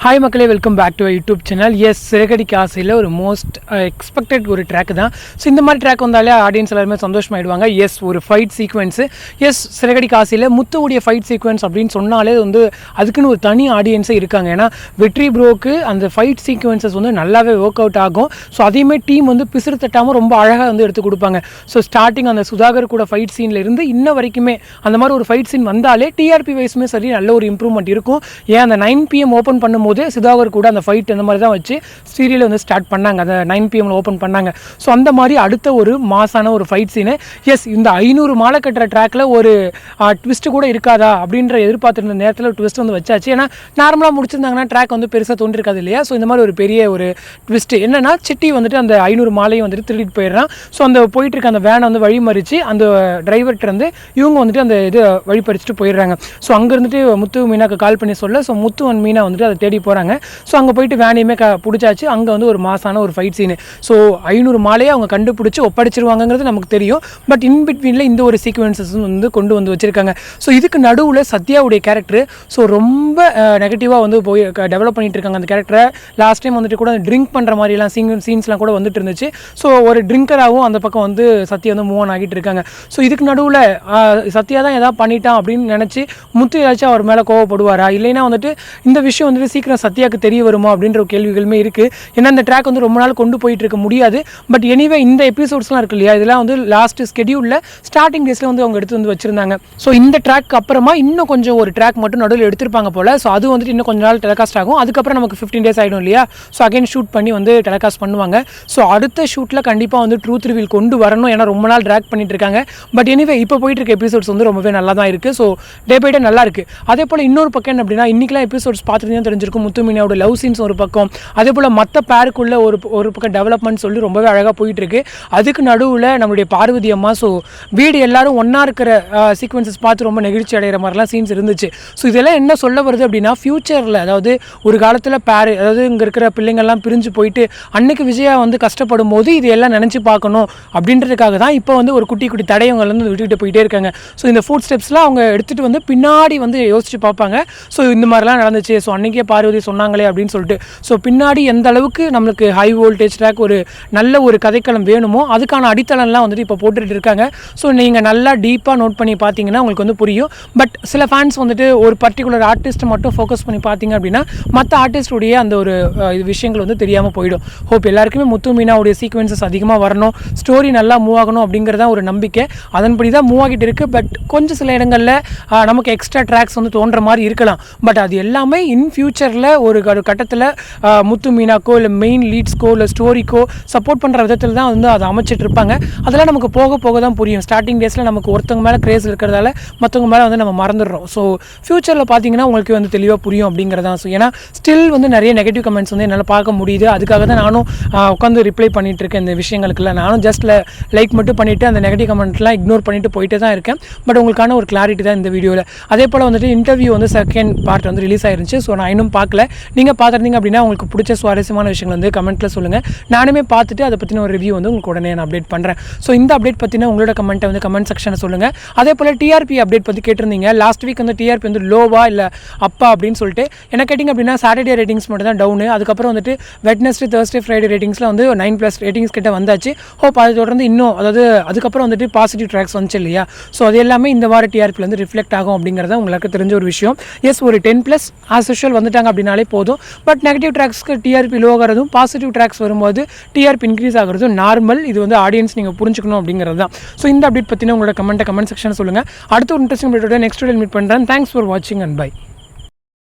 Hi மக்களே, welcome back to YouTube channel. Yes, சிறகடிக்க ஆசையில் ஒரு மோஸ்ட் எக்ஸ்பெக்டட் ஒரு ட்ராக் தான். ஸோ இந்த மாதிரி ட்ராக் வந்தாலே ஆடியன்ஸ் எல்லாருமே சந்தோஷமாயிடுவாங்க. எஸ், ஒரு ஃபைட் சீக்வன்ஸு. எஸ், சிறகடிக்க ஆசையில் முத்துவுடைய ஃபைட் சீக்வன்ஸ் அப்படின்னு சொன்னாலே வந்து அதுக்குன்னு ஒரு தனி ஆடியன்ஸே இருக்காங்க. ஏன்னா வெற்றி ப்ரோக்கு அந்த ஃபைட் சீக்வன்சஸ் வந்து நல்லாவே ஒர்க் அவுட் ஆகும். ஸோ அதையுமே டீம் வந்து பிசுறு தட்டாமல் ரொம்ப அழகாக வந்து எடுத்து கொடுப்பாங்க. ஸோ ஸ்டார்டிங் அந்த சுதாகர் கூட ஃபைட் சீனில் இருந்து இன்ன வரைக்குமே அந்த மாதிரி ஒரு ஃபைட் சீன் வந்தாலே டிஆர்பி வைஸுமே சரி நல்ல ஒரு இம்ப்ரூவ்மெண்ட் இருக்கும். ஏன் அந்த 9 PM ஓப்பன் பண்ணும்போது சுதாகர் கூட அந்த ஃபைட் அந்த மாதிரி தான் வச்சு சீரியலை வந்து ஸ்டார்ட் பண்ணாங்க. அந்த 9 PM ஓப்பன் பண்ணாங்க. ஸோ அந்த மாதிரி அடுத்த ஒரு மாசான ஒரு ஃபைட் சீனு. எஸ், இந்த 500 மாலை கட்டுற ட்ராக்ல ஒரு ட்விஸ்ட் கூட இருக்காதா அப்படின்ற எதிர்பார்த்துருந்த நேரத்தில் ஒரு ட்விஸ்ட் வந்து வச்சாச்சு. ஏன்னா நார்மலாக முடிச்சிருந்தாங்கன்னா ட்ராக் வந்து பெருசாக தோன்றிருக்காது இல்லையா. ஸோ இந்த மாதிரி ஒரு பெரிய ஒரு ட்விஸ்ட் என்னன்னா, சிட்டி வந்துட்டு அந்த 500 மாலையும் வந்துட்டு திருடிட்டு போயிடுறான். ஸோ அந்த போயிட்டு இருக்க அந்த வேனை வந்து வழிமறிச்சு அந்த டிரைவர்கிட்ட வந்து இவங்க வந்துட்டு அந்த இது வழிபறிச்சுட்டு போயிடுறாங்க. ஸோ அங்கே இருந்துட்டு முத்து மீனாக்கு கால் பண்ணி சொல்ல, ஸோ முத்து அண்ட் மீனா வந்துட்டு அதை தேடி போகிறாங்க. ஸோ அங்கே போயிட்டு வேனையுமே பிடிச்சாச்சு. அங்கே வந்து ஒரு மாசான ஒரு ஃபைட் சீனு. ஸோ 500 மாலையை அவங்க கண்டுபிடிச்சி ஒப்படைச்சிருவாங்கிறது நமக்கு தெரியும். பட் இன்பிட்வீனில் இந்த ஒரு சீக்வன்சஸ் வந்து கொண்டு வந்து வச்சுருக்காங்க. ஸோ இதுக்கு நடுவில் சத்யாவுடைய கேரக்டர் ஸோ ரொம்ப நெகட்டிவாக வந்து போய் டெவலப் பண்ணிட்டு இருக்காங்க அந்த கேரக்டரை. லாஸ்ட் டைம் வந்துட்டு கூட ட்ரிங்க் பண்ணுற மாதிரிலாம் சீன்ஸ்லாம் கூட வந்துட்டு இருந்துச்சு. ஸோ ஒரு ட்ரிங்கராகவும் அந்த பக்கம் வந்து சத்யா வந்து மூவ் ஆன் ஆகிட்டு இருக்காங்க. ஸோ இதுக்கு நடுவில் சத்யா தான் எதாவது பண்ணிட்டான் அப்படின்னு நினச்சி முத்து ஏதாச்சும் அவர் மேலே கோவப்படுவாரா, இல்லைன்னா வந்துட்டு இந்த விஷயம் வந்துட்டு சீக்கிரம் சத்யாவுக்கு தெரிய வருமா அப்படின்ற கேள்விகளுமே இருக்குது. ஏன்னா இந்த ட்ராக் வந்து ரொம்ப நாள் கொண்டு போயிட்டு இருக்க முடியாது. பட் எனிவே இந்த எபிசோட்ஸ்லாம் இருக்கு இல்லையா, இதெல்லாம் வந்து லாஸ்ட் ஸ்கெடியூலில் ஸ்டார்டிங் டேஸில் வந்து அவங்க எடுத்து வந்து வச்சுருந்தாங்க. ஸோ இந்த ட்ராக் அப்புறமா இன்னும் கொஞ்சம் ஒரு ட்ராக் மட்டும் நடுவில் எடுத்திருப்பாங்க போல். ஸோ அது வந்துட்டு இன்னும் கொஞ்சம் நாள் டெலிகாஸ்ட் ஆகும். அதுக்கப்புறம் நமக்கு 15 days ஆகிடும் இல்லையா. ஸோ அகைன் ஷூட் பண்ணி வந்து டெலிகாஸ்ட் பண்ணுவாங்க. ஸோ அடுத்த ஷூட்டில் கண்டிப்பாக வந்து ட்ரூத் ரிவீல் கொண்டு வரணும். ஏன்னா ரொம்ப நாள் ட்ராக் பண்ணிட்டு இருக்காங்க. பட் எனிவே இப்போ போயிட்டு இருக்க எபிசோட்ஸ் வந்து ரொம்பவே நல்லா தான் இருக்குது. ஸோ டே பை டே நல்லா இருக்குது. அதே போல் இன்னொரு பக்கம் என்ன அப்படின்னா, இன்றைக்கெலாம் எபிசோட்ஸ் பார்த்துட்டு தெரிஞ்சிருக்கும். முத்து மீனாவோட லவ் சீன்ஸ் ஒரு பக்கம், அதே போல் மற்ற பேருக்குள்ள ஒரு பக்கம் டெவலப்மெண்ட் சொல்லி ரொம்பவே அழகாக போயிட்டு இருக்கு. அதுக்கு நடுவில் நம்மளுடைய பார்வதி அம்மா ஸோ வீடு எல்லாரும் ஒன்றா இருக்கிற சீக்வன்சஸ் பார்த்து ரொம்ப நெகிழ்ச்சி அடைகிற மாதிரிலாம் சீன்ஸ் இருந்துச்சு. ஸோ இதெல்லாம் என்ன சொல்ல வருது அப்படின்னா, ஃபியூச்சரில் அதாவது ஒரு காலத்தில் அதாவது இங்கே இருக்கிற பிள்ளைங்கள்லாம் பிரிஞ்சு போயிட்டு அன்னைக்கு விஜயா வந்து கஷ்டப்படும் போது இது எல்லாம் நினச்சி பார்க்கணும் அப்படின்றதுக்காக தான் இப்போ வந்து ஒரு குட்டி குட்டி தடயங்கள் வந்து விட்டுக்கிட்டு போயிட்டே இருக்காங்க. ஸோ இந்த ஃபுட் ஸ்டெப்ஸ்லாம் அவங்க எடுத்துகிட்டு வந்து பின்னாடி வந்து யோசிச்சு பார்ப்பாங்க. ஸோ இந்த மாதிரிலாம் நடந்துச்சு. ஸோ அன்றைக்கே பார்வதி சொன்னாங்களே அப்படின்னு சொல்லிட்டு. ஸோ பின்னாடி எந்த அளவுக்கு நம்மளுக்கு ஹை வோல்டேஜ் ட்ராக் ஒரு நல்ல ஒரு கதைக்களம் வேணுமோ அதுக்கான அடித்தளம்லாம் வந்துட்டு இப்போ போட்டுட்டு இருக்காங்க. ஸோ நீங்கள் நல்லா டீப்பாக நோட் பண்ணி பார்த்தீங்கன்னா உங்களுக்கு வந்து புரியும். பட் சில ஃபேன்ஸ் வந்துட்டு ஒரு பர்டிகுலர் ஆர்டிஸ்ட்டை மட்டும் ஃபோக்கஸ் பண்ணி பார்த்தீங்க அப்படின்னா மற்ற ஆர்டிஸ்டுடைய அந்த ஒரு விஷயங்கள் வந்து தெரியாமல் போயிடும். ஹோப் எல்லாருக்குமே முத்து மீனாவுடைய சீக்வன்சஸ் அதிகமாக வரணும், ஸ்டோரி நல்லா மூவ் ஆகணும் அப்படிங்கிறதா ஒரு நம்பிக்கை. அதன்படி தான் மூவ் ஆகிட்டு இருக்குது. பட் கொஞ்சம் சில இடங்களில் நமக்கு எக்ஸ்ட்ரா ட்ராக்ஸ் வந்து தோன்ற மாதிரி இருக்கலாம். பட் அது எல்லாமே இன் ஃபியூச்சரில் ஒரு கட்டத்தில் முத்து மீனாக்கோ இல்லை மெயின் லீட்ஸ்க்கோ இல்லை ஸ்டோரிக்கோ சப்போர்ட் பண்ணுற விதத்தில் தான் வந்து அதை அமைச்சிட்டு இருப்பாங்க. அதெல்லாம் நமக்கு போக போக தான் புரியும். ஸ்டார்டிங் டேஸில் நமக்கு ஒருத்தவங்க மேலே கிரேஸ் இருக்கிறதால மற்றவங்க மேலே வந்து நம்ம மறந்துடுறோம். ஸோ ஃபியூச்சரில் பார்த்தீங்கன்னா உங்களுக்கு வந்து தெளிவாக புரியும் அப்படிங்கிறதான். ஸோ ஏன்னா ஸ்டில் வந்து நிறைய நெகட்டிவ் கமெண்ட்ஸ் வந்து என்னால் பார்க்க முடியுது. அதுக்காக தான் நானும் உட்காந்து ரிப்ளை பண்ணிட்டு இருக்கேன் இந்த விஷயங்களுக்குலாம். நானும் ஜஸ்ட் லைக் மட்டும் பண்ணிவிட்டு அந்த நெகட்டிவ் கமெண்ட்லாம் இக்னோர் பண்ணிட்டு போயிட்டே தான் இருக்கேன். பட் உங்களுக்கான ஒரு கிளாரிட்டி தான் இந்த வீடியோவில். அதே போல் வந்துட்டு இன்டர்வியூ வந்து செகண்ட் பார்ட் வந்து ரிலீஸ் ஆயிருந்துச்சு. ஸோ நான் இன்னும் பார்க்கல. நீங்கள் பார்த்துருந்தீங்க அப்படின்னா உங்களுக்கு பிடிச்ச சுவாரஸ்யமான விஷயங்கள் வந்து கமெண்ட்டில் சொல்லுங்கள். நானுமே பார்த்துட்டு அதை பற்றின ஒரு ரிவ்யூ வந்து உங்களுக்கு உடனே நான் அப்டேட் பண்ணுறேன். ஸோ இந்த அப்டேட் பற்றின உங்களோட கமெண்ட்டை வந்து கமெண்ட் செக்ஷனில் சொல்லுங்கள். அதே போல் டிஆர்பி அப்டேட் பற்றி கேட்டிருந்தீங்க. லாஸ்ட் வீக் வந்து டிஆர்பி வந்து லோவா இல்லை அப்பா அப்படின்னு சொல்லிட்டு என்ன கேட்டிங்க அப்படின்னா, சாட்டர்டே ரேட்டிங்ஸ் மட்டும் தான் டவுனு. அதுக்கப்புறம் வந்துட்டு வெட்னஸ்டே தேர்ஸ்டே ஃப்ரைடே ரேட்டிங்ஸில் வந்து 9+ ரேட்டிங்ஸ் கிட்ட வந்தாச்சு. ஹோப் அதை தொடர்ந்து இன்னும் அதாவது அதுக்கப்புறம் வந்துட்டு பாசிட்டிவ் ட்ராக்ஸ் வந்துச்சு இல்லையா. ஸோ அது எல்லாமே இந்த வார டிஆர்பியில் வந்து ரிஃப்ளெக்ட் ஆகும் அப்படிங்கிறத உங்களுக்கு தெரிஞ்ச ஒரு விஷயம். எஸ், ஒரு 10+ ஆஸ் யூஷுவல் வந்துட்டாங்க அப்படின்னாலே போதும். பட் நெகட்டிவ் ட்ராக்ஸ்க்கு டிஆர்பி லோ ஆகிறதும் பாசிட்டிவ் ட்ராக்ஸ் வரும்போது டிஆர்பி இன்க்ரீஸ் ஆகிறதும் நார்மல். இது வந்து ஆடியன்ஸ் நீங்கள் புரிஞ்சுக்கணும் அப்படிங்கிறது தான். ஸோ இந்த அப்டேட் பற்றின உங்களோட கமெண்ட் செக்ஷன் சொல்லுங்கள். அடுத்த ஒரு இன்ட்ரெஸ்டிங் அப்டேட்டோட நெக்ஸ்ட் வீடியோ மீட் பண்ணுறேன். தேங்க்ஸ் ஃபார் வாட்சிங் அண்ட் பை.